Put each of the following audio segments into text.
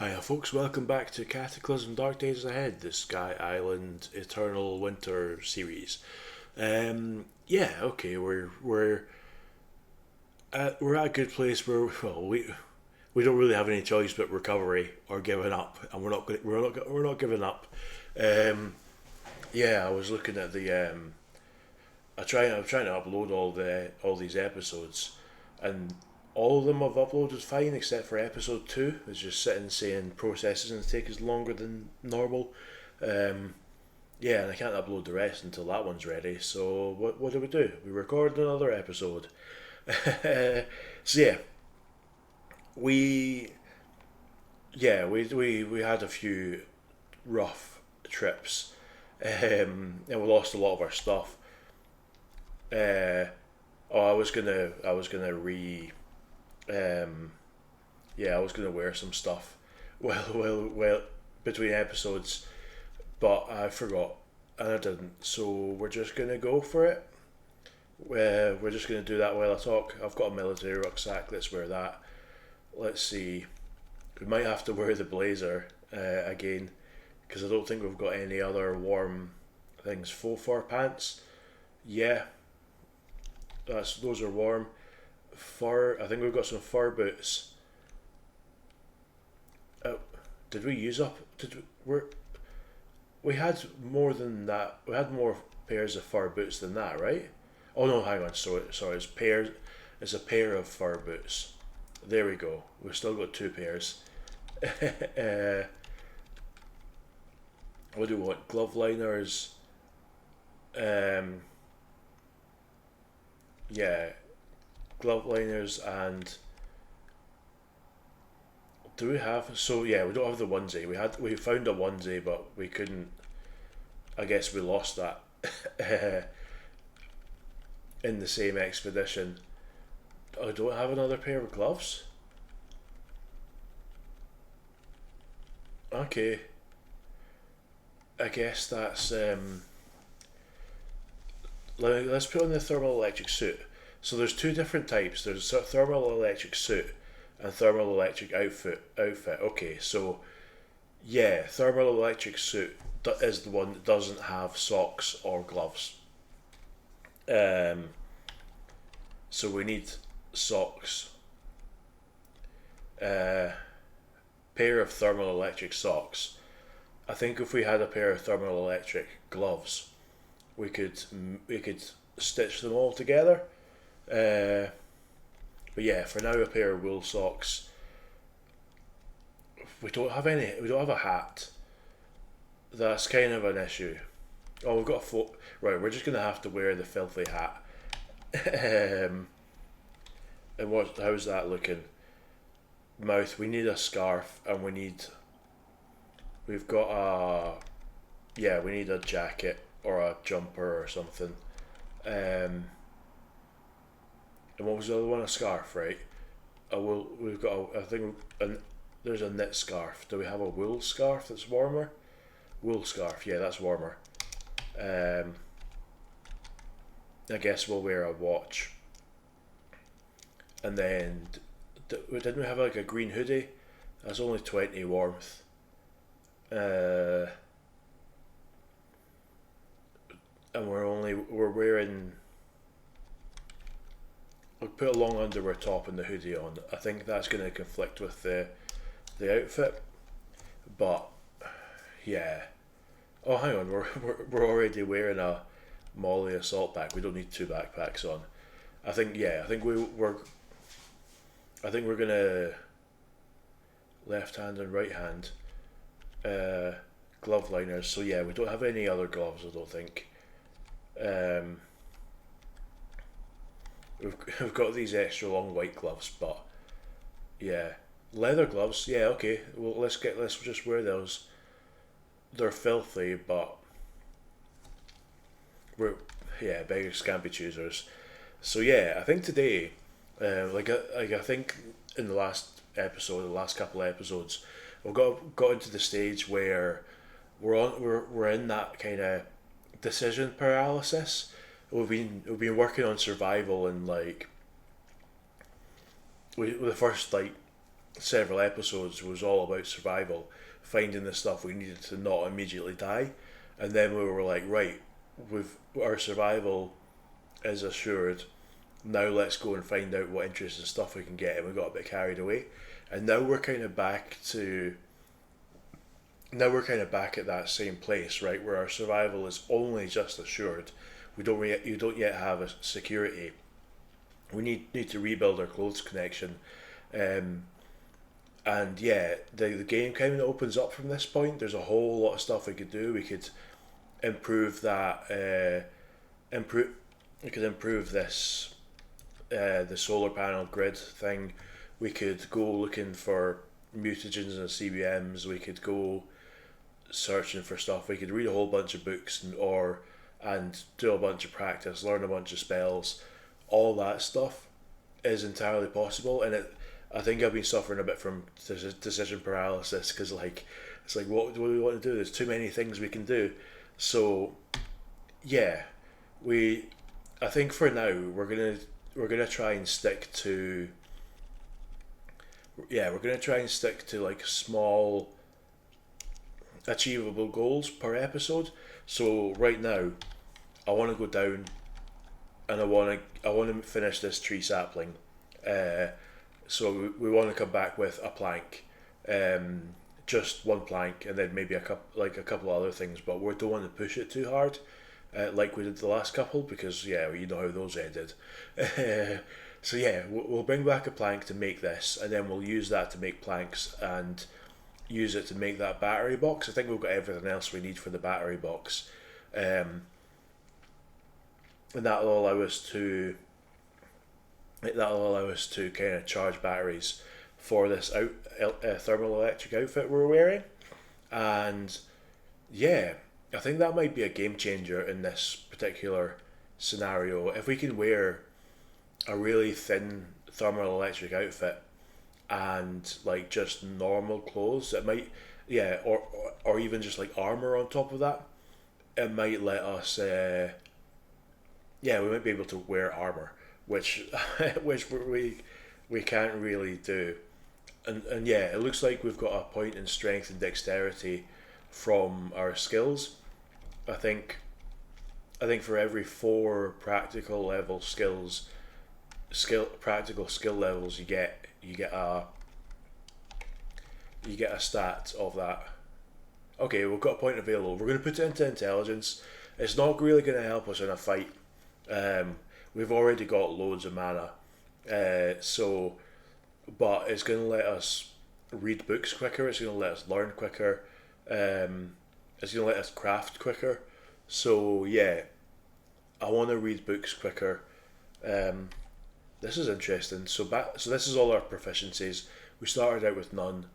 Hiya folks, welcome back to Cataclysm Dark Days Ahead, the Sky Island Eternal Winter series. Yeah, okay, we're at a good place where we don't really have any choice but recovery or giving up, and we're not giving up. Um, yeah, I was looking at the I'm trying to upload all these episodes, and all of them I've uploaded fine except for episode two. It's just sitting saying processing and take us longer than normal. Um, yeah, and I can't upload the rest until that one's ready. So what do? We record another episode. So we we had a few rough trips, and we lost a lot of our stuff. Uh, I was gonna re I was gonna wear some stuff well between episodes, but I forgot and I didn't. So we're just gonna go for it. We're just gonna do that while I talk. I've got a military rucksack. Let's wear that. Let's see. We might have to wear the blazer again because I don't think we've got any other warm things. Faux fur pants. Yeah, those are warm. Fur. I think we've got some fur boots. Uh, did we use up? We had more than that. We had more pairs of fur boots than that, right? Oh no, hang on. Sorry. It's pairs. It's a pair of fur boots. There we go. We've still got two pairs. uh, what do we want? Glove liners. Um, yeah, glove liners and do we have? So yeah, we don't have the onesie. We found a onesie, but we couldn't. I guess we lost that in the same expedition. I don't have another pair of gloves. Okay, I guess that's let's put on the thermal electric suit. So there's two different types. There's a thermal electric suit and thermal electric outfit. Okay, so yeah, thermal electric suit is the one that doesn't have socks or gloves. Um, so we need socks. Uh, pair of thermal electric socks. I think if we had a pair of thermal electric gloves, we could stitch them all together. Uh, but yeah, for now, a pair of wool socks. We don't have any. We don't have a hat. That's kind of an issue. Oh, we've got a foot. Right, we're just gonna have to wear the filthy hat. um, and what? How's that looking? Mouth. We need a scarf, and we've got a. Yeah, we need a jacket or a jumper or something. Um, and what was the other one? A scarf, right? We've got. I think. There's a knit scarf. Do we have a wool scarf that's warmer? Wool scarf. Yeah, that's warmer. Um, I guess we'll wear a watch, and then didn't we have like a green hoodie? That's only 20 warmth. Uh, and we're wearing. We'll put a long underwear top and the hoodie on. I think that's going to conflict with the outfit, but yeah. Oh, hang on, we're already wearing a Molly assault pack. We don't need two backpacks on. I think we're gonna left hand and right hand uh, glove liners. So yeah, we don't have any other gloves. I don't think. Um, we've got these extra long white gloves, but yeah, leather gloves. Yeah, okay. Well, let's just wear those. They're filthy, but we're beggars can't be choosers. So yeah, I think today, I think in the last episode, the last couple of episodes, we've got into the stage where we're in that kind of decision paralysis. We've been working on survival and like the first like several episodes was all about survival, finding the stuff we needed to not immediately die, and then we were like, right, with our survival is assured. Now let's go and find out what interesting stuff we can get, and we got a bit carried away, and now we're kind of back to. Now we're kind of back at that same place, right, where our survival is only just assured. You don't yet have a security. We need to rebuild our clothes connection, and yeah, the game kind of opens up from this point. There's a whole lot of stuff we could do. We could improve that. Improve. We could improve this. The solar panel grid thing. We could go looking for mutagens and CBMs. We could go searching for stuff. We could read a whole bunch of books and do a bunch of practice, learn a bunch of spells. All that stuff is entirely possible, and I think I've been suffering a bit from decision paralysis because it's like what do we want to do? There's too many things we can do. So yeah, I think for now we're gonna try and stick to like small achievable goals per episode. So right now I want to go down and I want to finish this tree sapling. So we want to come back with a plank, just one plank, and then maybe a couple other things. But we don't want to push it too hard, like we did the last couple, because yeah, you know how those ended. So yeah, we'll bring back a plank to make this, and then we'll use that to make planks and use it to make that battery box. I think we've got everything else we need for the battery box, and that'll allow us to kind of charge batteries for this thermal electric outfit we're wearing. And yeah, I think that might be a game changer in this particular scenario. If we can wear a really thin thermal electric outfit and like just normal clothes, it might, yeah, or even just like armor on top of that, it might let us we might be able to wear armor, which we can't really do. And yeah, it looks like we've got a point in strength and dexterity from our skills. I think for every 4 practical level practical skill levels you get a stat of that. Okay, we've got a point available. We're going to put it into intelligence. It's not really going to help us in a fight. We've already got loads of mana, but it's going to let us read books quicker. It's going to let us learn quicker. It's going to let us craft quicker. So yeah, I want to read books quicker. This is interesting. So this is all our proficiencies. We started out with none.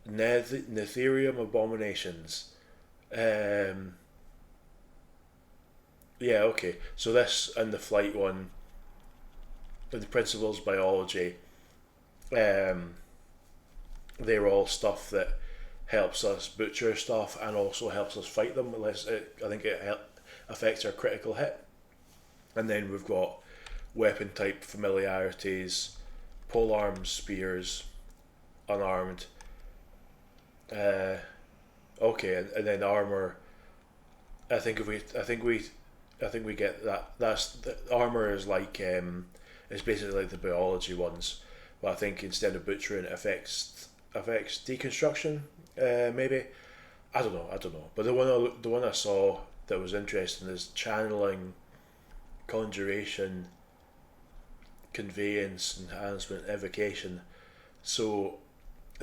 Netherium abominations. Yeah, okay. So this and the flight one, and the principles biology, they're all stuff that helps us butcher stuff and also helps us fight them. I think it affects our critical hit. And then we've got weapon type familiarities, polearms, spears, unarmed. Okay, and then armor. I think we get that. The armor is like it's basically like the biology ones, but I think instead of butchering, it affects deconstruction. Maybe I don't know. But the one I saw that was interesting is channeling, conjuration, conveyance, enhancement, evocation. So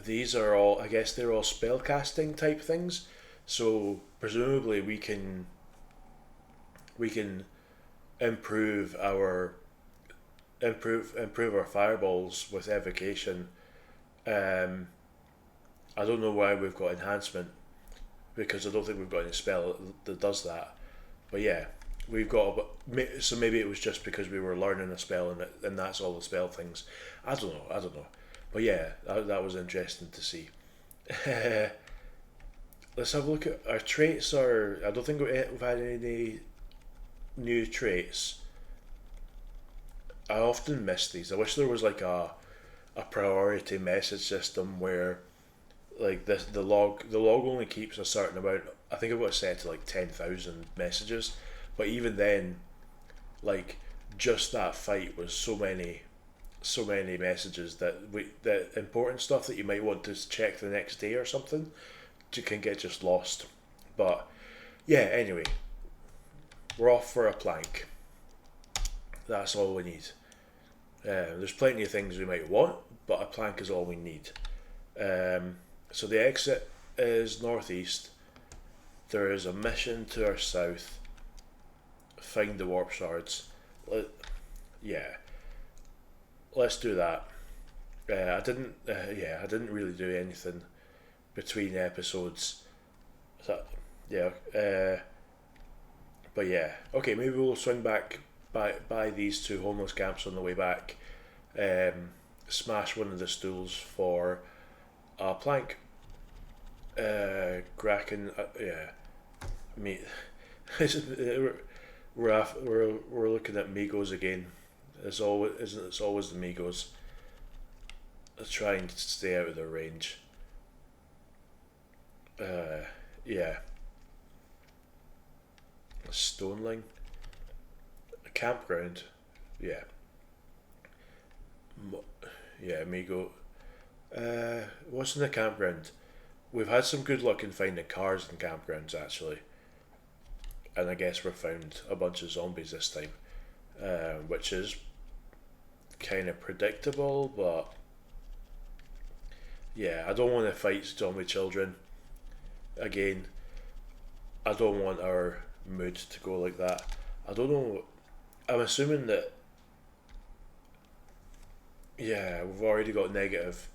these are all, I guess they're all spell casting type things. So presumably we can improve our fireballs with evocation. I don't know why we've got enhancement, because I don't think we've got any spell that does that. But yeah, we've got, so maybe it was just because we were learning a spell and that's all the spell things. I don't know. But yeah, that was interesting to see. Let's have a look at our traits. I don't think we've had any new traits. I often miss these. I wish there was like a a priority message system where like the log only keeps a certain amount. I think it was set to like 10,000 messages, but even then, like just that fight was so many messages that the important stuff that you might want to check the next day or something can get just lost. But yeah, anyway, we're off for a plank. That's all we need. There's plenty of things we might want, but a plank is all we need. So the exit is northeast. There is a mission to our south. Find the warp shards. Yeah, let's do that. I didn't. I didn't really do anything between episodes. So, yeah. But yeah, okay. Maybe we'll swing back by these two homeless camps on the way back. Smash one of the stools for a plank. Kraken. Yeah. Me. we're looking at Migos again. It's always the Migos. Trying to stay out of their range. Yeah. A stoneling. A campground. Yeah. Yeah, Migo. What's in the campground? We've had some good luck in finding cars in campgrounds actually, and I guess we've found a bunch of zombies this time, which is kind of predictable. But yeah, I don't want to fight zombie children again. I don't want our mood to go like that. I don't know. I'm assuming that yeah, we've already got negative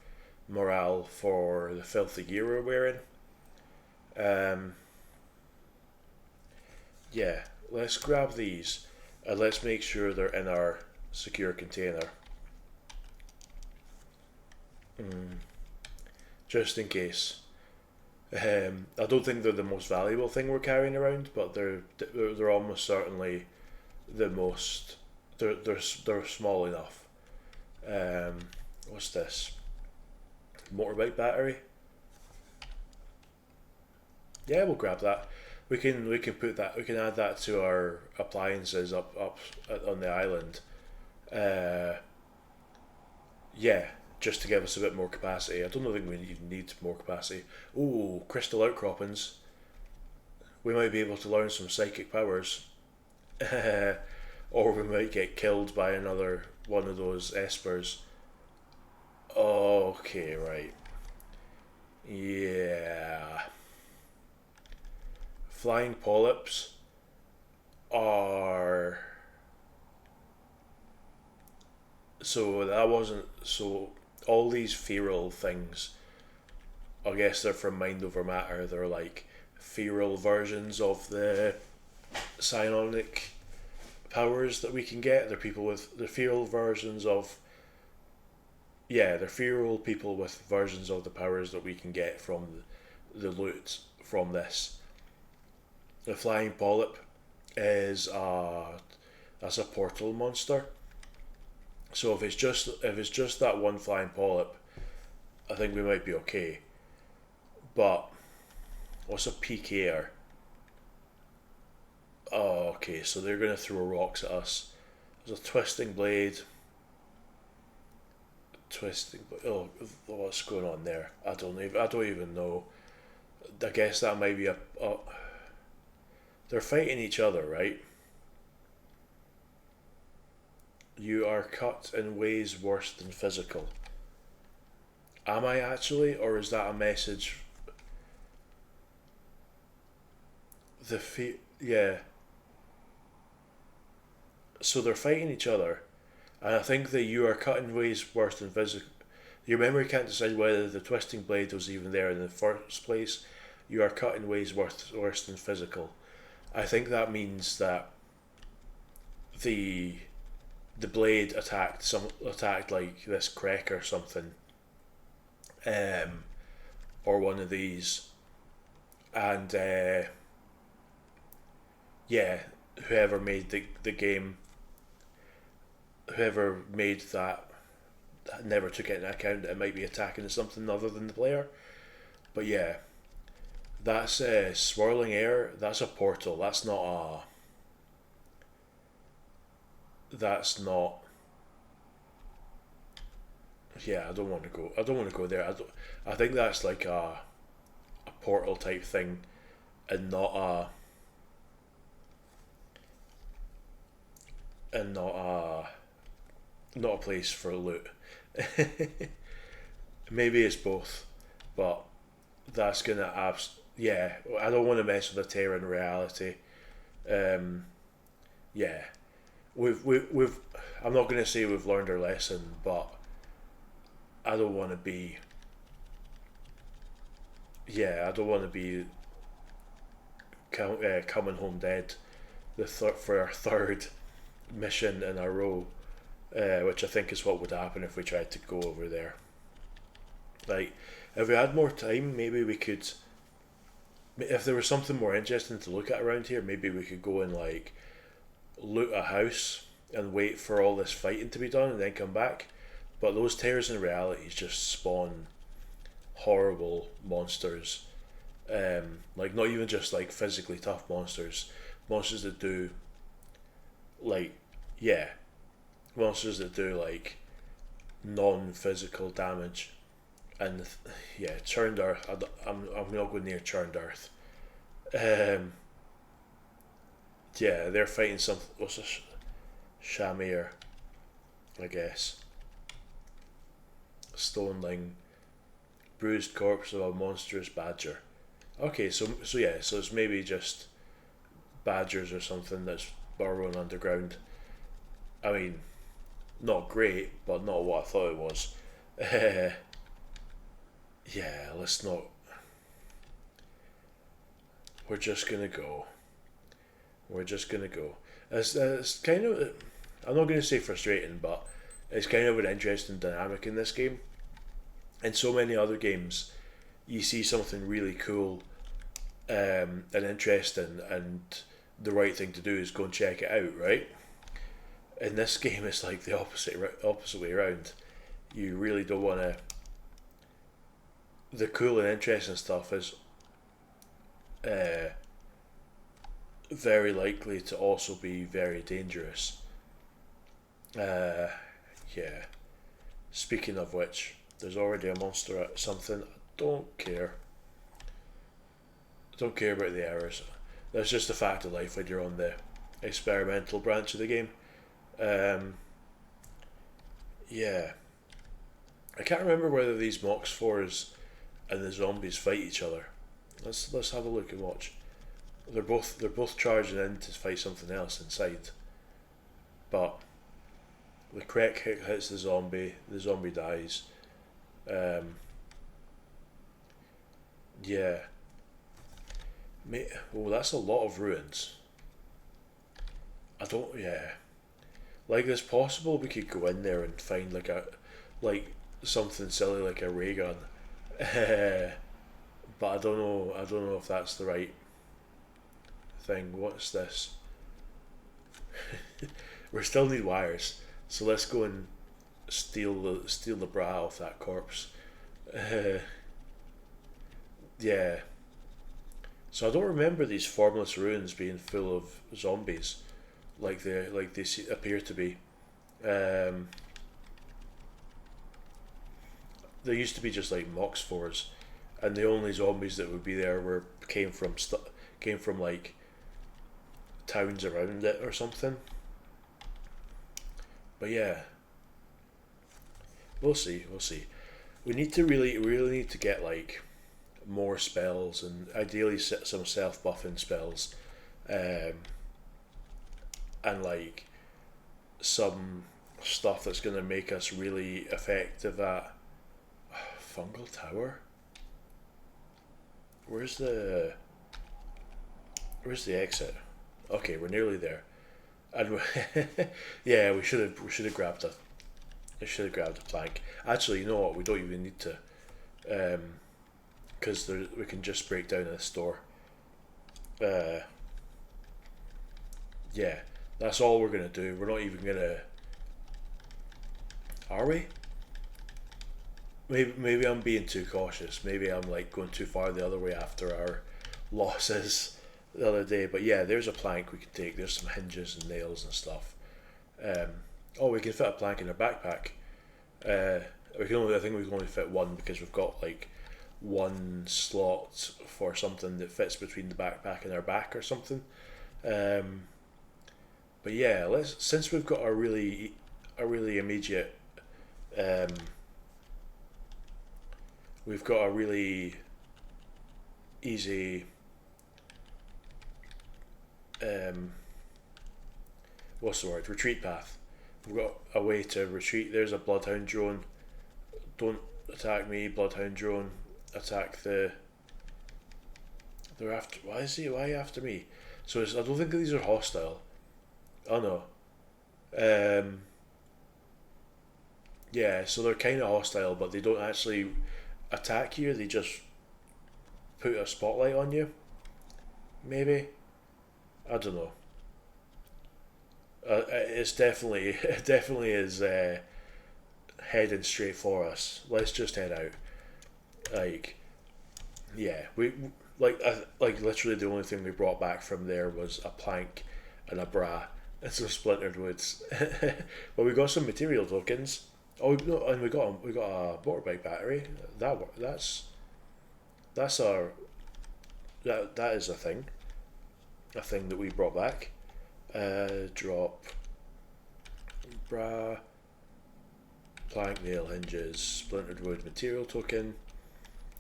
morale for the filthy gear we're wearing. Um, yeah, let's grab these and let's make sure they're in our secure container. Just in case. I don't think they're the most valuable thing we're carrying around, but they're almost certainly the most. They're small enough. What's this? Motorbike battery. Yeah, we'll grab that. We can put that. We can add that to our appliances up on the island. Uh, yeah, just to give us a bit more capacity. I don't think we even need more capacity. Ooh, crystal outcroppings. We might be able to learn some psychic powers, or we might get killed by another one of those espers. Okay, right. Yeah. Flying polyps are so that wasn't so all these feral things. I guess they're from Mind Over Matter. They're like feral versions of the psionic powers that we can get. They're people with the feral versions of they're feral people with versions of the powers that we can get from the loot from this. The flying polyp is that's a portal monster. So if it's just that one flying polyp, I think we might be okay. But what's a PKer? Oh, okay. So they're gonna throw rocks at us. There's a twisting blade. Oh, what's going on there? I don't even know. I guess that might be a they're fighting each other, right? You are cut in ways worse than physical. Am I actually, or is that a message? Yeah. So they're fighting each other, and I think that you are cut in ways worse than physical. Your memory can't decide whether the twisting blade was even there in the first place. You are cut in ways worse than physical. I think that means that the the blade attacked like this Krek or something, um, or one of these, and yeah, whoever made the game, whoever made that never took into account that it might be attacking something other than the player. But yeah, that's swirling air. That's a portal. That's not a. That's not. Yeah, I don't want to go. I don't want to go there. I think that's like a portal type thing, and not not a place for loot. Maybe it's both, but that's gonna yeah. I don't want to mess with the Terran reality. Um, yeah, we've. I'm not gonna say we've learned our lesson, but I don't want to be. Yeah, I don't want to be coming home dead. For our third mission in a row, which I think is what would happen if we tried to go over there. Like, if we had more time, maybe we could. If there was something more interesting to look at around here, maybe we could go and like loot a house and wait for all this fighting to be done and then come back. But those tears in realities just spawn horrible monsters. Like not even just like physically tough monsters, monsters that do like yeah, monsters that do like non-physical damage. And yeah, churned earth. I'm not going near churned earth. Um, yeah, they're fighting some. What's a Shamir? I guess. Stoneling, bruised corpse of a monstrous badger. Okay, so yeah, so it's maybe just badgers or something that's burrowing underground. I mean, not great, but not what I thought it was. Yeah, let's not. We're just gonna go. We're just gonna go. It's kind of. I'm not gonna say frustrating, but it's kind of an interesting dynamic in this game. In so many other games, you see something really cool and interesting, and the right thing to do is go and check it out, right? In this game, it's like the opposite way around. You really don't want to. The cool and interesting stuff is uh, very likely to also be very dangerous. Uh, yeah. Speaking of which, there's already a monster at something. I don't care. I don't care about the errors. That's just a fact of life when you're on the experimental branch of the game. Um, yeah. I can't remember whether these Mox 4s and the zombies fight each other. Let's have a look and watch. They're both charging in to fight something else inside. But the crack hits the zombie dies. Yeah. Oh, that's a lot of ruins. I don't. Yeah. Like, it's possible we could go in there and find like something silly like a ray gun. But I don't know. I don't know if that's the right thing. What's this? We still need wires, so let's go and steal the bra off that corpse. Yeah. So I don't remember these formless ruins being full of zombies, like they appear to be. Um, there used to be just like Mox 4s, and the only zombies that would be there came from like towns around it or something. But yeah, we'll see. We'll see. We really need to get like more spells and ideally some self buffing spells, um, and like some stuff that's going to make us really effective at fungal tower. Where's the exit? Okay, we're nearly there. And yeah, we should have grabbed a I should have grabbed a plank. Actually, you know what? We don't even need to, because we can just break down a store. Uh, yeah, that's all we're gonna do. We're not even gonna. Are we? maybe I'm being too cautious. Maybe I'm like going too far the other way after our losses the other day. But yeah, there's a plank we can take. There's some hinges and nails and stuff. Um, oh, we can fit a plank in our backpack. We can only, I think we can only fit one because we've got like one slot for something that fits between the backpack and our back or something. Um, but yeah, let's since we've got a really immediate um, we've got a really easy um, what's the word, retreat path. We've got a way to retreat. There's a bloodhound drone. Don't attack me, bloodhound drone. Attack the. They're after. Why is he? Why after me? So I don't think these are hostile. Oh no. Um, yeah, so they're kind of hostile, but they don't actually attack you. They just put a spotlight on you. Maybe. I don't know. It's definitely it definitely is heading straight for us. Let's just head out. Like yeah, we like literally the only thing we brought back from there was a plank and a bra and some splintered woods. But we got some material tokens. Oh no, and we got a motorbike battery. That's our that is a thing that we brought back. Drop bra, plank, nail, hinges, splintered wood, material token.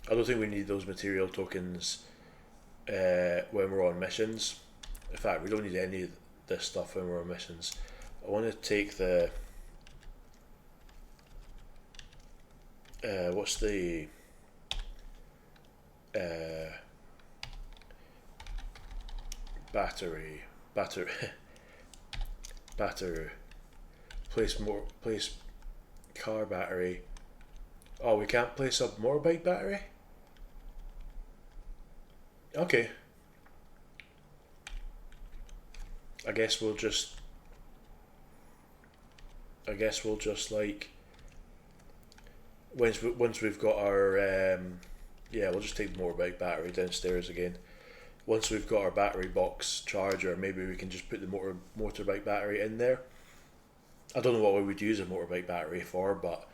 I don't think we need those material tokens when we're on missions. In fact, we don't need any of this stuff when we're on missions. I want to take the what's the uh, battery battery place car battery. Oh, we can't place a motorbike battery. Okay, I guess we'll just like once we've got our yeah, we'll just take the motorbike battery downstairs again. Once we've got our battery box charger, maybe we can just put the motorbike battery in there. I don't know what we would use a motorbike battery for, but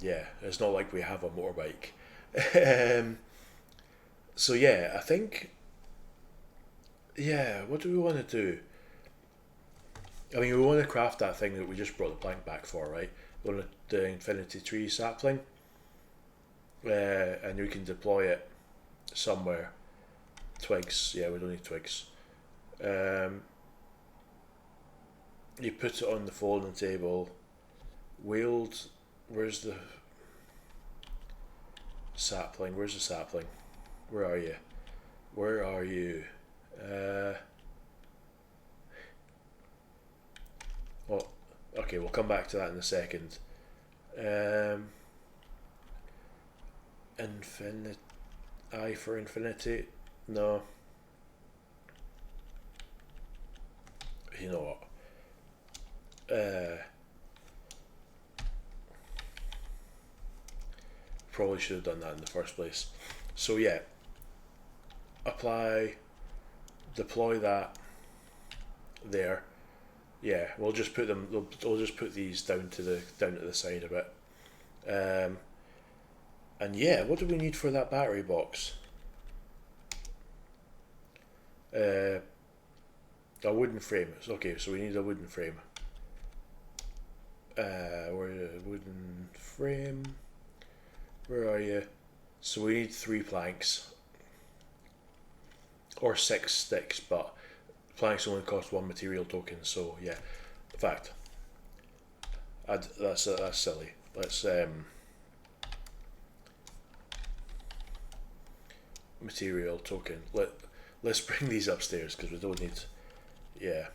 yeah, it's not like we have a motorbike. um, so yeah, I think yeah. What do we want to do? I mean, we want to craft that thing that we just brought the plank back for, right? We want the infinity tree sapling, and we can deploy it somewhere. Twigs, yeah, we don't need twigs. Um, you put it on the folding table. Wield, where's the sapling? Where's the sapling? Where are you? Where are you? Uh, well, okay, we'll come back to that in a second. Um, infinite, I for infinity. No, you know what? Probably should have done that in the first place. So yeah, apply, deploy that there. Yeah, we'll just put them. We'll just put these down to the side a bit. Um, and yeah, what do we need for that battery box? Uh, a wooden frame. Okay, so we need a wooden frame. Where wooden frame? Where are you? So we need 3 planks or 6 sticks, but planks only cost 1 material token. So yeah, in fact, that's silly. Let's material token. Let's bring these upstairs because we don't need. Yeah,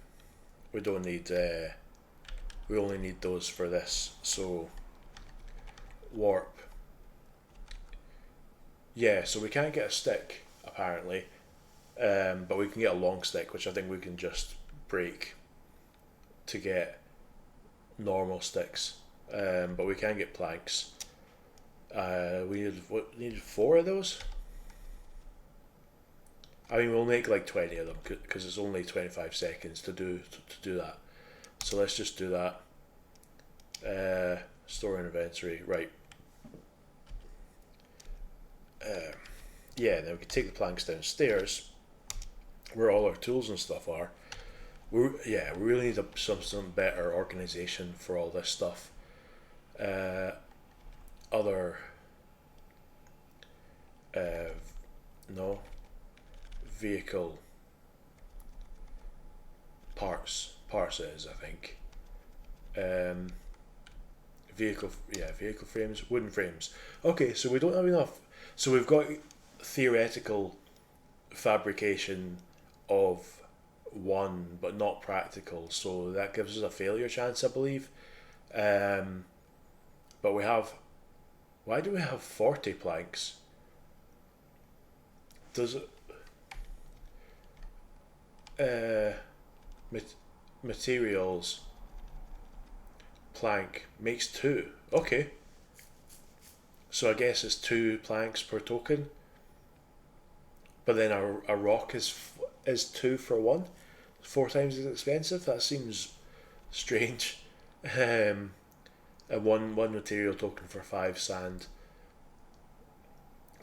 we don't need. We only need those for this. So warp. Yeah, so we can't get a stick apparently, but we can get a long stick, which I think we can just break to get normal sticks. But we can get planks. We needed 4 of those. I mean, we'll make like 20 of them because it's only 25 seconds to do that. So let's just do that. Store inventory, right. Yeah, then we can take the planks downstairs where all our tools and stuff are. We really need some better organization for all this stuff. Other no vehicle parts it is, I think. Vehicle frames, wooden frames. Okay, so we don't have enough. So we've got theoretical fabrication of 1 but not practical, so that gives us a failure chance, I believe. But we have, why do we have 40 planks? Does it materials plank makes 2. Okay, so I guess it's 2 planks per token, but then a rock is 2 for 1, 4 times as expensive. That seems strange. And one material token for 5 sand,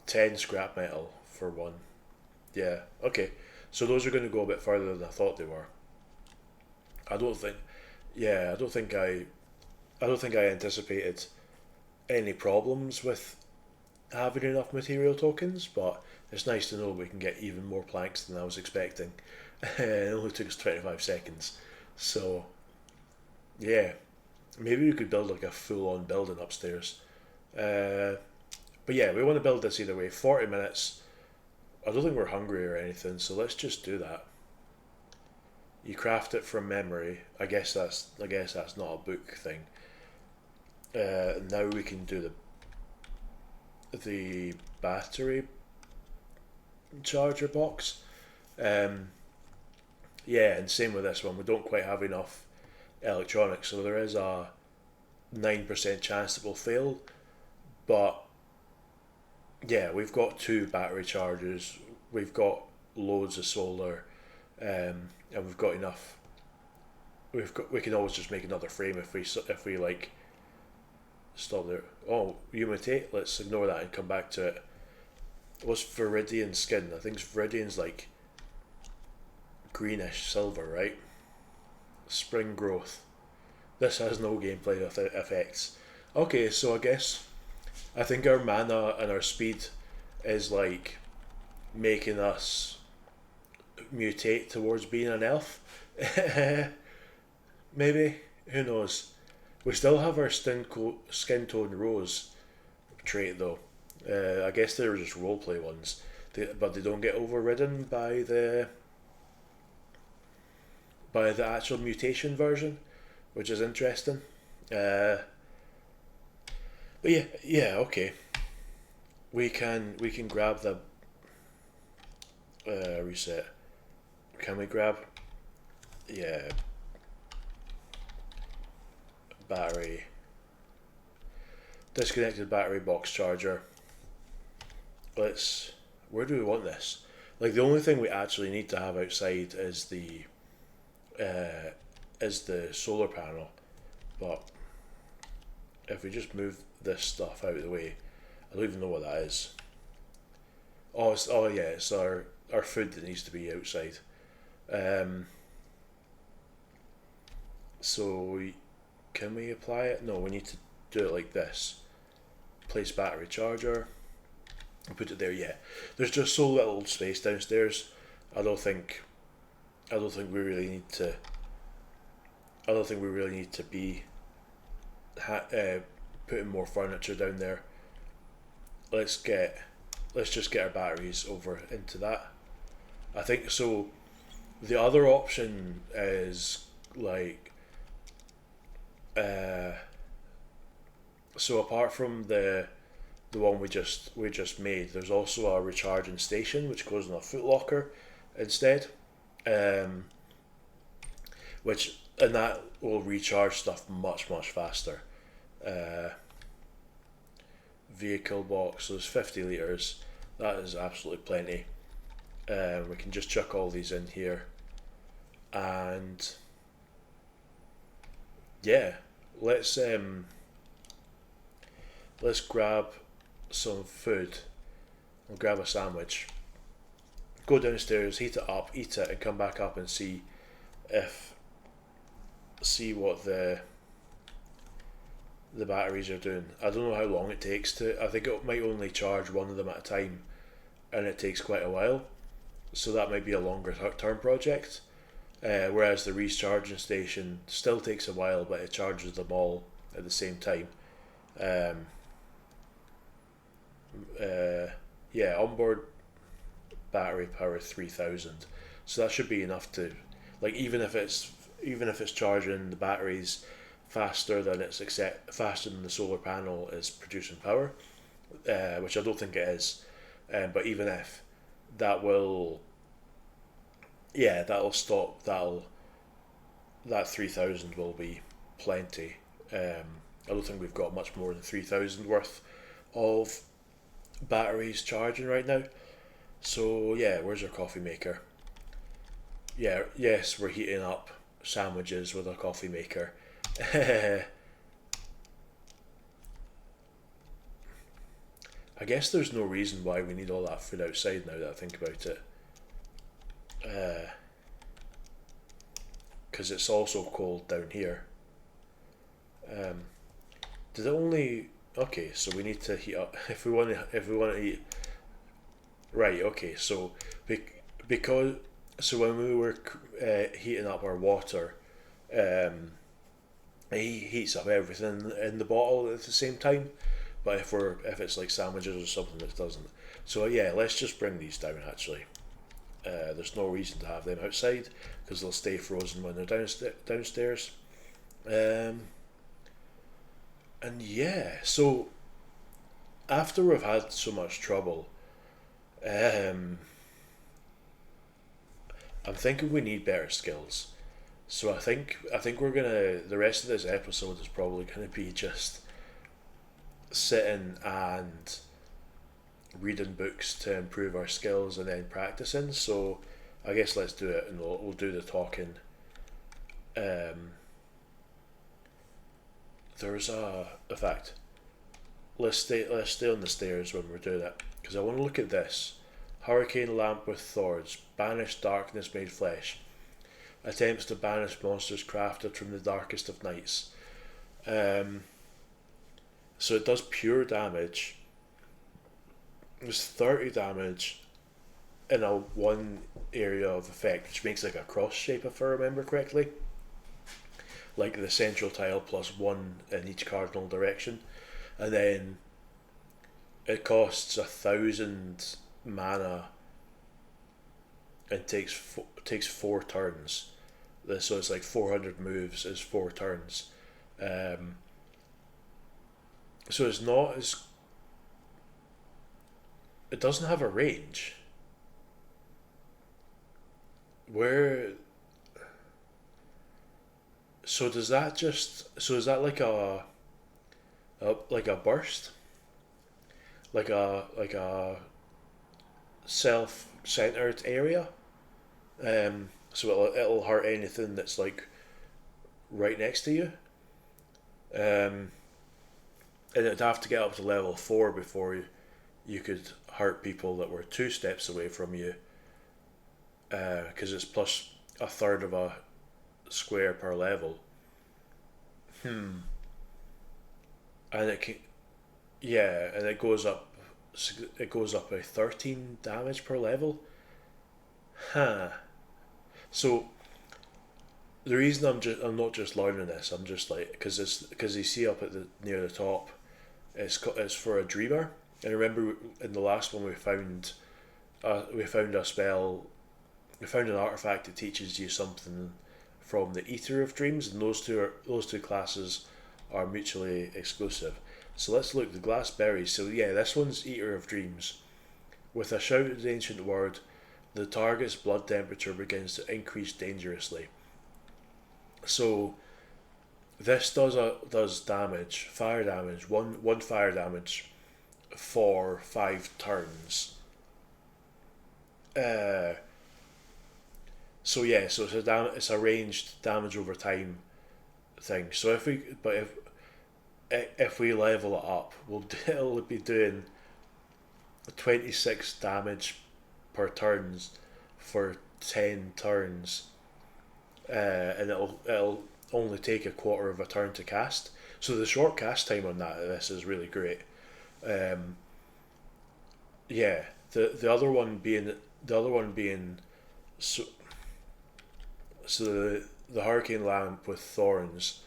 10 scrap metal for 1. Yeah, okay, so those are going to go a bit further than I thought they were. I don't think I anticipated any problems with having enough material tokens, but it's nice to know we can get even more planks than I was expecting. It only took us 25 seconds. So, yeah, maybe we could build like a full-on building upstairs. But yeah, we want to build this either way. 40 minutes. I don't think we're hungry or anything, so let's just do that. You craft it from memory. I guess that's not a book thing. Now we can do the battery charger box. Yeah, and same with this one. We don't quite have enough electronics, so there is a 9% chance that we'll fail. But yeah, we've got 2 battery chargers. We've got loads of solar, and we've got enough. We can always just make another frame if we like. Stop there. Oh, you mutate. Let's ignore that and come back to it. What's Viridian skin? I think Viridian's like greenish silver, right? Spring growth. This has no gameplay effects. Okay, so I think our mana and our speed is like making us mutate towards being an elf. Maybe, who knows? We still have our skin tone rose trait though. I guess they're just roleplay ones, but they don't get overridden by the actual mutation version, which is interesting. But yeah, okay. We can grab the reset. Can we grab? Yeah. Battery. Disconnected battery box charger. Where do we want this? Like, the only thing we actually need to have outside is the solar panel. But if we just move this stuff out of the way, I don't even know what that is. It's our food that needs to be outside. So can we apply it? No, we need to do it like this. Place battery charger. And put it there. Yeah, there's just so little space downstairs. I don't think we really need to. I don't think we really need to be putting more furniture down there. Let's just get our batteries over into that. I think so. The other option is like, so apart from the one we just made, there's also a recharging station which goes in a footlocker instead, and that will recharge stuff much faster. vehicle box. So there's 50 litres. That is absolutely plenty. We can just chuck all these in here, and yeah, let's grab some food. We'll grab a sandwich, go downstairs, heat it up, eat it, and come back up and see what the batteries are doing. I don't know how long it takes to. I think it might only charge one of them at a time, and it takes quite a while. So that might be a longer term project. Whereas the recharging station still takes a while, but it charges them all at the same time. Yeah, onboard battery power 3000. So that should be enough to, like, even if it's charging the batteries faster than faster than the solar panel is producing power, which I don't think it is. But even if that will, yeah, that'll stop. That 3000 will be plenty. I don't think we've got much more than 3000 worth of batteries charging right now. So yeah, where's our coffee maker? Yeah, yes, we're heating up sandwiches with a coffee maker. I guess there's no reason why we need all that food outside now that I think about it. Because it's also cold down here. Did it only? Okay, so we need to heat up if we want to eat. Right. Okay. So because when we were heating up our water, he heats up everything in the bottle at the same time. But if it's like sandwiches or something, it doesn't. So yeah, let's just bring these down. Actually, there's no reason to have them outside because they'll stay frozen when they're downstairs. And yeah, so after we've had so much trouble, I'm thinking we need better skills. So I think we're gonna the rest of this episode is probably gonna be just sitting and reading books to improve our skills and then practicing. So I guess let's do it, and we'll do the talking. There's a fact. Let's stay on the stairs when we're doing it because I want to look at this. Hurricane lamp with thorns. Banish darkness made flesh. Attempts to banish monsters crafted from the darkest of nights. So it does pure damage. There's 30 damage in a one area of effect, which makes like a cross shape if I remember correctly. Like the central tile plus one in each cardinal direction. And then it costs 1000 mana and takes 4 turns. So it's like 400 moves is 4 turns. So it's not as. It doesn't have a range. Where. So does that just. So is that like a burst? Like a self-centered area? So it'll hurt anything that's like right next to you. And it'd have to get up to level 4 before you could hurt people that were 2 steps away from you. Because it's plus a third of a square per level. And it can, yeah, and it goes up by 13 damage per level. So the reason I'm not just learning this, I'm just like because you see up at the near the top, it's for a dreamer. And remember in the last one we found a spell, we found an artifact that teaches you something from the Eater of Dreams, and those two classes are mutually exclusive. So let's look, the glass berries. So yeah, this one's Eater of Dreams. With a shouted ancient word, the target's blood temperature begins to increase dangerously. So this does damage, fire damage, one fire damage for 5 turns. So yeah, so it's a ranged damage over time thing. So if we level it up, it'll be doing 26 damage per turns for 10 turns, and it'll only take a quarter of a turn to cast. So the short cast time on this is really great. Yeah, the other one being so the Hurricane Lamp with Thorns.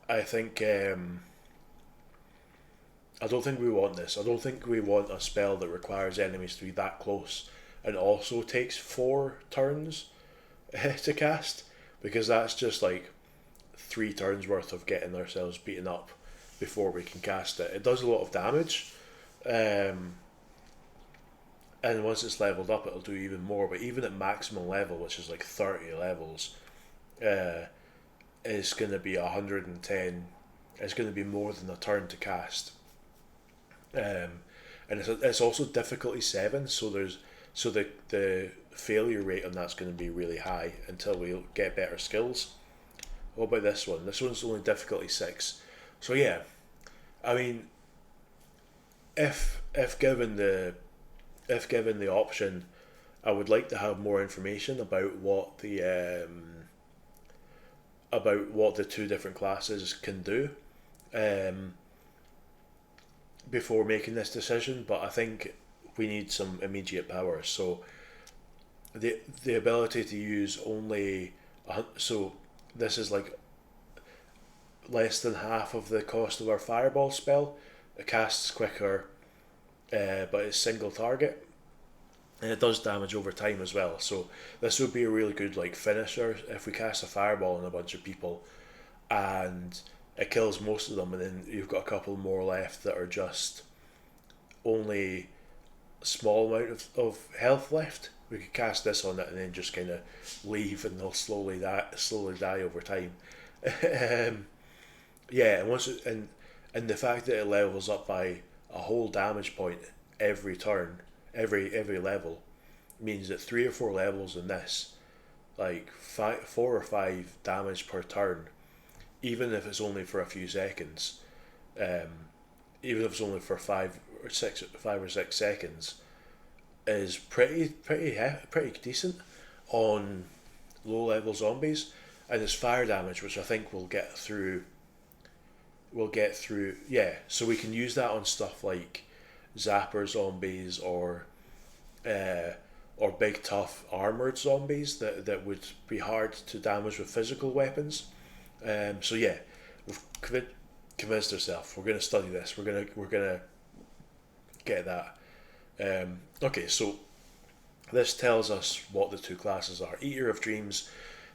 I think I don't think we want this. I don't think we want a spell that requires enemies to be that close and also takes 4 turns to cast, because that's just like 3 turns worth of getting ourselves beaten up before we can cast it. It does a lot of damage, and once it's leveled up, it'll do even more. But even at maximum level, which is like 30 levels, it's going to be 110. It's going to be more than a turn to cast. And it's also difficulty 7, so the failure rate on that's going to be really high until we get better skills. What about this one? This one's only difficulty 6. So yeah, I mean, if given the option, I would like to have more information about what the 2 different classes can do. Before making this decision, but I think we need some immediate powers. So the ability to use only so this is like less than half of the cost of our fireball spell. It casts quicker, but it's single target, and it does damage over time as well. So this would be a really good like finisher if we cast a fireball on a bunch of people, and it kills most of them, and then you've got a couple more left that are just only a small amount of health left. We could cast this on it and then just kind of leave, and they'll slowly die over time. Yeah, and the fact that it levels up by a whole damage point every turn, every level, means that 3 or 4 levels in this, like 4 or 5 damage per turn, even if it's only for a few seconds, even if it's only for 5 or 6 seconds, is pretty decent on low level zombies. And it's fire damage, which I think we'll get through. Yeah, so we can use that on stuff like zapper zombies or big tough armored zombies that would be hard to damage with physical weapons. So yeah, we've convinced ourselves we're going to study this. We're gonna get that. Okay, so this tells us what the 2 classes are. Eater of Dreams.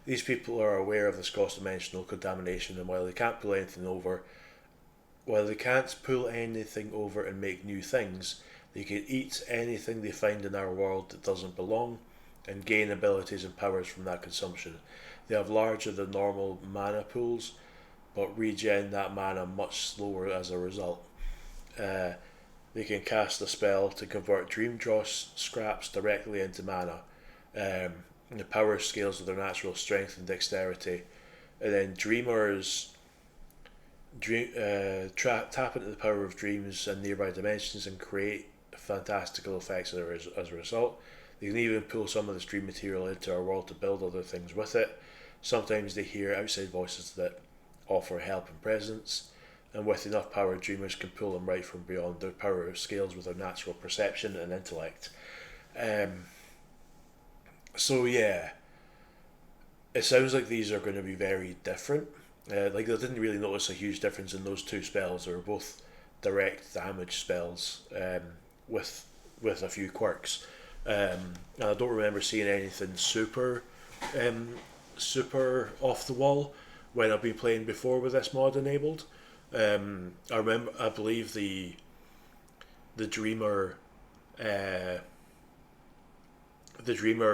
These people are aware of this cross-dimensional contamination, and while they can't pull anything over and make new things, they can eat anything they find in our world that doesn't belong, and gain abilities and powers from that consumption. They have larger than normal mana pools, but regen that mana much slower as a result. They can cast a spell to convert dream dross scraps directly into mana. The power scales with their natural strength and dexterity. And then Dreamers tap into the power of dreams and nearby dimensions and create fantastical effects as a result. They can even pull some of this dream material into our world to build other things with it. Sometimes they hear outside voices that offer help and presence, and with enough power, dreamers can pull them right from beyond. Their power scales with their natural perception and intellect. So yeah, it sounds like these are going to be very different. Like I didn't really notice a huge difference in those 2 spells. They were both direct damage spells, with a few quirks. And I don't remember seeing anything super off the wall when I've been playing before with this mod enabled. I believe the Dreamer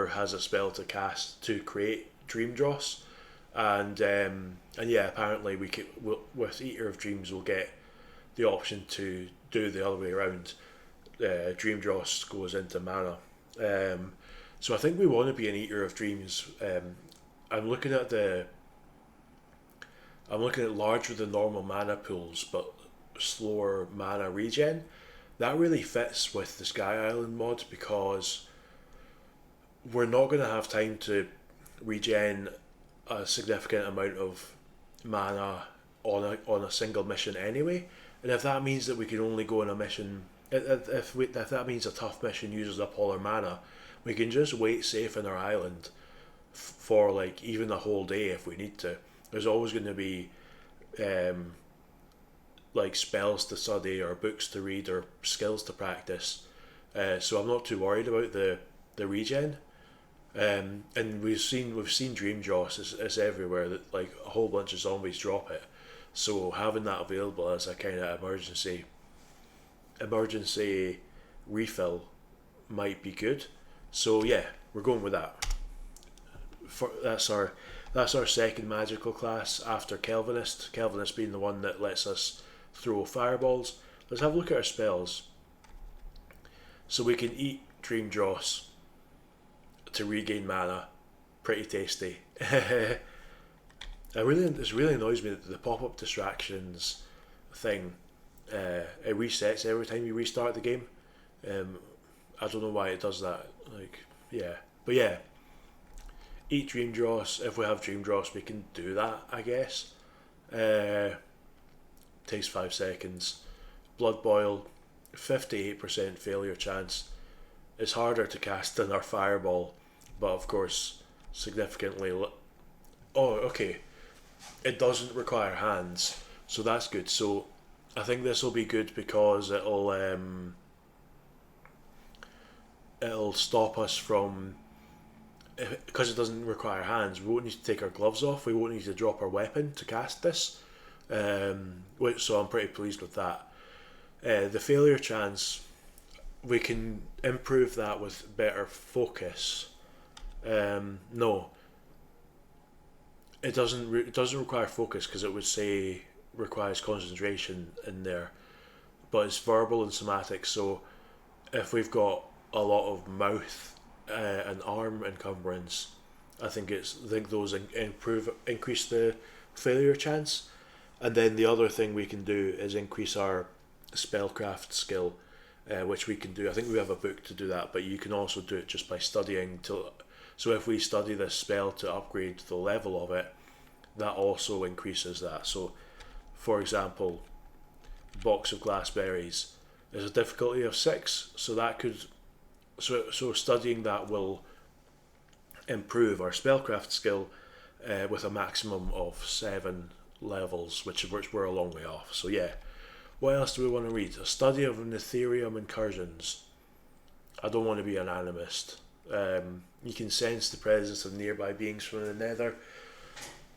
has a spell to cast to create Dream Dross, and yeah, apparently with Eater of Dreams we'll get the option to do the other way around. Dream Dross goes into mana. So I think we want to be an Eater of Dreams. I'm looking at larger than normal mana pools, but slower mana regen. That really fits with the Sky Island mod because we're not going to have time to regen a significant amount of mana on a single mission anyway. And if that means that we can only go on a mission, if that means a tough mission uses up all our mana, we can just wait safe in our island for like even a whole day if we need to. There's always going to be like spells to study or books to read or skills to practice. So I'm not too worried about the regen. And we've seen Dream Dross. It's everywhere that like a whole bunch of zombies drop it. So having that available as a kind of emergency refill might be good. So yeah, we're going with that. That's our second magical class after Kelvinist. Kelvinist being the one that lets us throw fireballs. Let's have a look at our spells. So we can eat Dream Dross to regain mana. Pretty tasty. It really annoys me that the pop-up distractions thing, it resets every time you restart the game. I don't know why it does that. But yeah, eat Dream Dross. If we have Dream Dross, we can do that, I guess. Takes 5 seconds. Blood Boil, 58% failure chance. It's harder to cast than our Fireball, but of course, significantly. It doesn't require hands, so that's good. So I think this will be good because it'll stop us from, because it doesn't require hands, we won't need to take our gloves off, we won't need to drop our weapon to cast this, so I'm pretty pleased with that. The failure chance, we can improve that with better focus. No, it doesn't require focus because it would say requires concentration in there, but it's verbal and somatic. So if we've got a lot of mouth and arm encumbrance, I think those increase the failure chance. And then the other thing we can do is increase our spellcraft skill, which we can do. I think we have a book to do that, but you can also do it just by studying. So if we study this spell to upgrade the level of it, that also increases that. So, for example, Box of Glassberries is a difficulty of 6, so that could. So studying that will improve our spellcraft skill with a maximum of 7 levels, which we're a long way off. So yeah, what else do we want to read? A study of Netherium incursions. I don't want to be an animist. You can sense the presence of nearby beings from the Nether.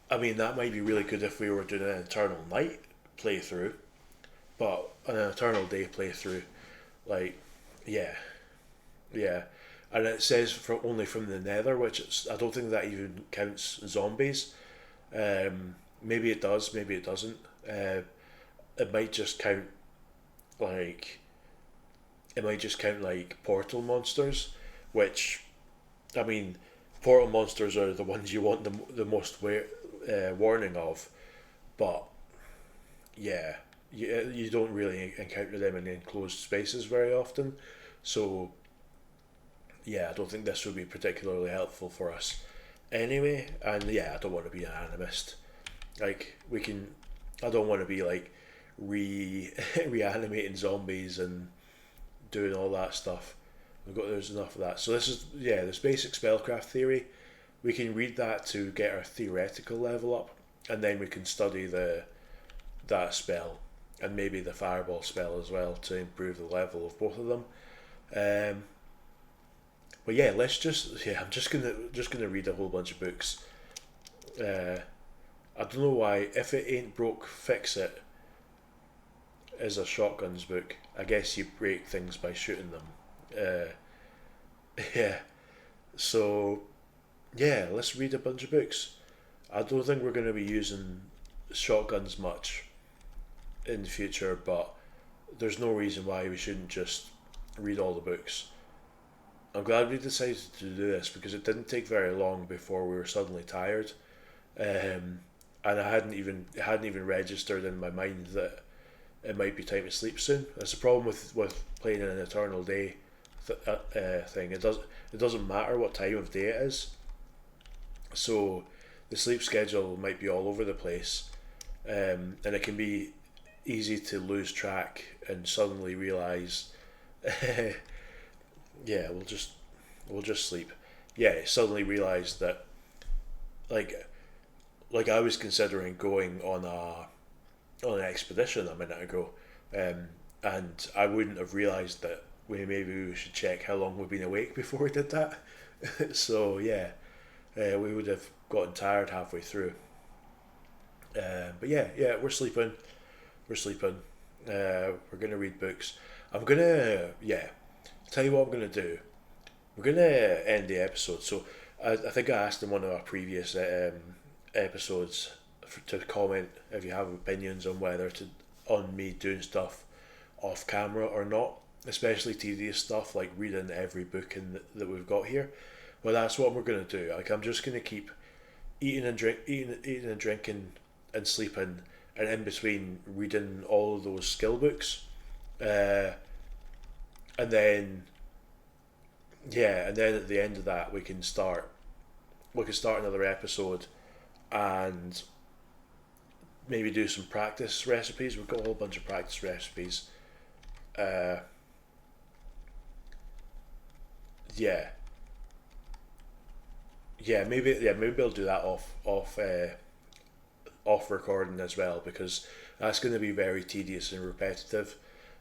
I mean, that might be really good if we were doing an Eternal Night playthrough, but an Eternal Day playthrough, yeah, and it says only from the Nether, which I don't think that even counts zombies. Maybe it does, maybe it doesn't. It might just count like portal monsters, which, I mean, portal monsters are the ones you want the most warning of, but yeah, you don't really encounter them in enclosed spaces very often, so yeah, I don't think this would be particularly helpful for us anyway. And yeah, I don't want to be an animist. I don't want to be like reanimating zombies and doing all that stuff. There's enough of that. So this basic spellcraft theory. We can read that to get our theoretical level up, and then we can study that spell and maybe the fireball spell as well to improve the level of both of them. But yeah, I'm just gonna read a whole bunch of books. I don't know why. If it ain't broke, fix it is a shotguns book. I guess you break things by shooting them. Yeah. So yeah, let's read a bunch of books. I don't think we're going to be using shotguns much. in the future, but there's no reason why we shouldn't just read all the books. I'm glad we decided to do this because it didn't take very long before we were suddenly tired, and I hadn't even registered in my mind that it might be time to sleep soon. That's the problem with playing an Eternal Day thing. It doesn't matter what time of day it is, so the sleep schedule might be all over the place, and it can be easy to lose track and suddenly realize, yeah, we'll just sleep. Yeah, suddenly realize that like I was considering going on an expedition a minute ago, and I wouldn't have realised that maybe we should check how long we've been awake before we did that. So yeah, we would have gotten tired halfway through. But yeah, we're sleeping. We're sleeping. We're gonna read books. I'm gonna tell you what I'm gonna do. We're gonna end the episode. So I think I asked in one of our previous episodes to comment if you have opinions on whether to on me doing stuff off camera or not, especially tedious stuff like reading every book that we've got here. Well, that's what we're gonna do. Like I'm just gonna keep eating and drinking and sleeping, and in between reading all of those skill books, and then at the end of that we can start another episode and maybe do some practice recipes. We've got a whole bunch of practice recipes. Uh, yeah, maybe I'll do that off recording as well, because that's going to be very tedious and repetitive.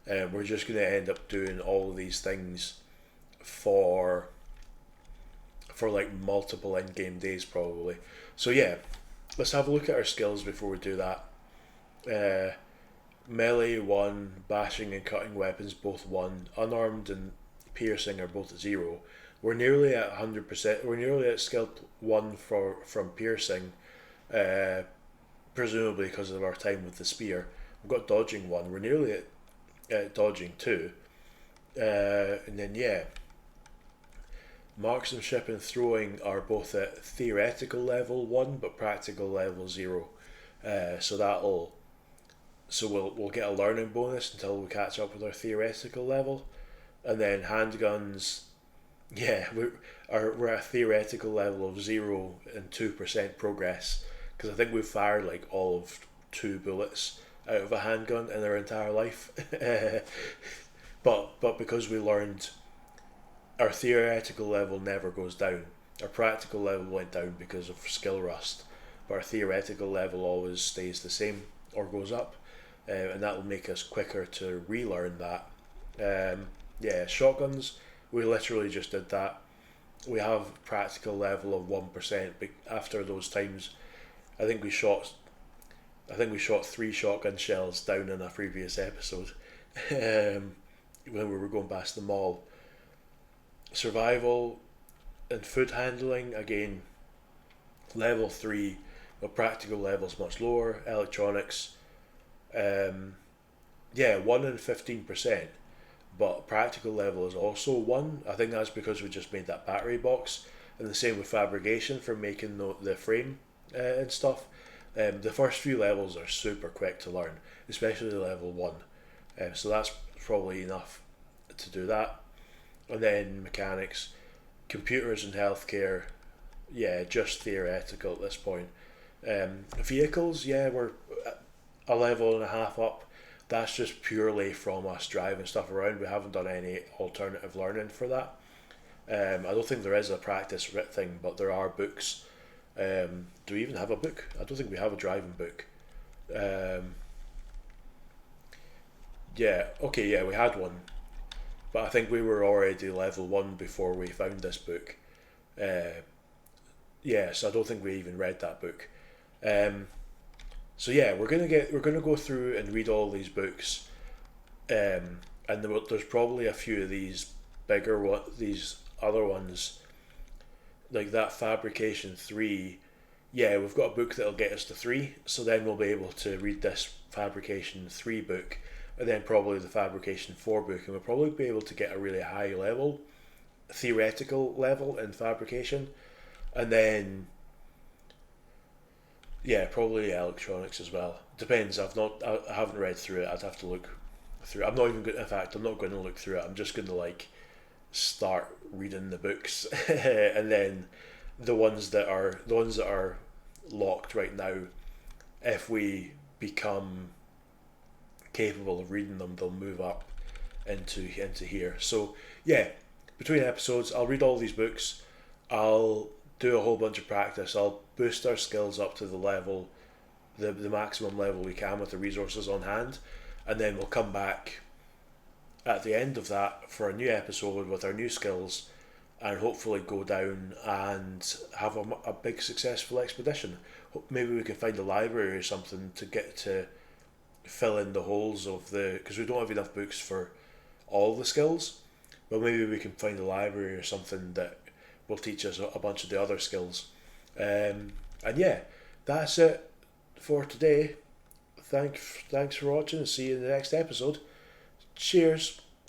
We're just going to end up doing all of these things for like multiple end game days probably. So yeah, let's have a look at our skills before we do that. Melee 1, bashing and cutting weapons both 1, unarmed and piercing are both 0. We're nearly at 100%. We're nearly at skill 1 from piercing, presumably because of our time with the spear. We've got dodging 1. We're nearly at dodging 2. And then yeah, marksmanship and throwing are both at theoretical level 1 but practical level 0. So we'll get a learning bonus until we catch up with our theoretical level. And then handguns, yeah, we're at a theoretical level of 0 and 2% progress, because I think we've fired like all of 2 bullets out of a handgun in our entire life. but because we learned, our theoretical level never goes down. Our practical level went down because of skill rust, but our theoretical level always stays the same or goes up, and that will make us quicker to relearn that. Yeah, shotguns, we literally just did that. We have practical level of 1%, but after those times, I think we shot 3 shotgun shells down in a previous episode, when we were going past the mall. Survival and food handling, again, level 3, but practical level's much lower. Electronics, 1 and 15%, but practical level is also 1. I think that's because we just made that battery box, and the same with fabrication for making the frame and stuff. The first few levels are super quick to learn, especially level 1, so that's probably enough to do that. And then mechanics, computers and healthcare, yeah, just theoretical at this point. Vehicles, yeah, we're a level and a half up. That's just purely from us driving stuff around. We haven't done any alternative learning for that. I don't think there is a practice thing, but there are books. Do we even have a book? I don't think we have a driving book. Yeah, we had one, but I think we were already level 1 before we found this book. So I don't think we even read that book. So yeah, we're gonna go through and read all these books, and there's probably a few of these these other ones, like that Fabrication 3. yeah, we've got a book that'll get us to 3, so then we'll be able to read this Fabrication 3 book, and then probably the Fabrication 4 book, and we'll probably be able to get a really high level, theoretical level in Fabrication, and then, yeah, probably electronics as well. Depends. I haven't read through it. I'd have to look through it. I'm not even good. In fact, I'm not going to look through it. I'm just going to like start reading the books, and then the ones that are locked right now, if we become capable of reading them, they'll move up into here. So yeah, between episodes, I'll read all these books. I'll do a whole bunch of practice. I'll boost our skills up to the maximum level we can with the resources on hand, and then we'll come back at the end of that for a new episode with our new skills, and hopefully go down and have a big successful expedition. Maybe we can find a library or something to get to fill in the holes of because we don't have enough books for all the skills, but maybe we can find a library or something that will teach us a bunch of the other skills. And yeah, that's it for today. Thanks for watching, and see you in the next episode. Cheers.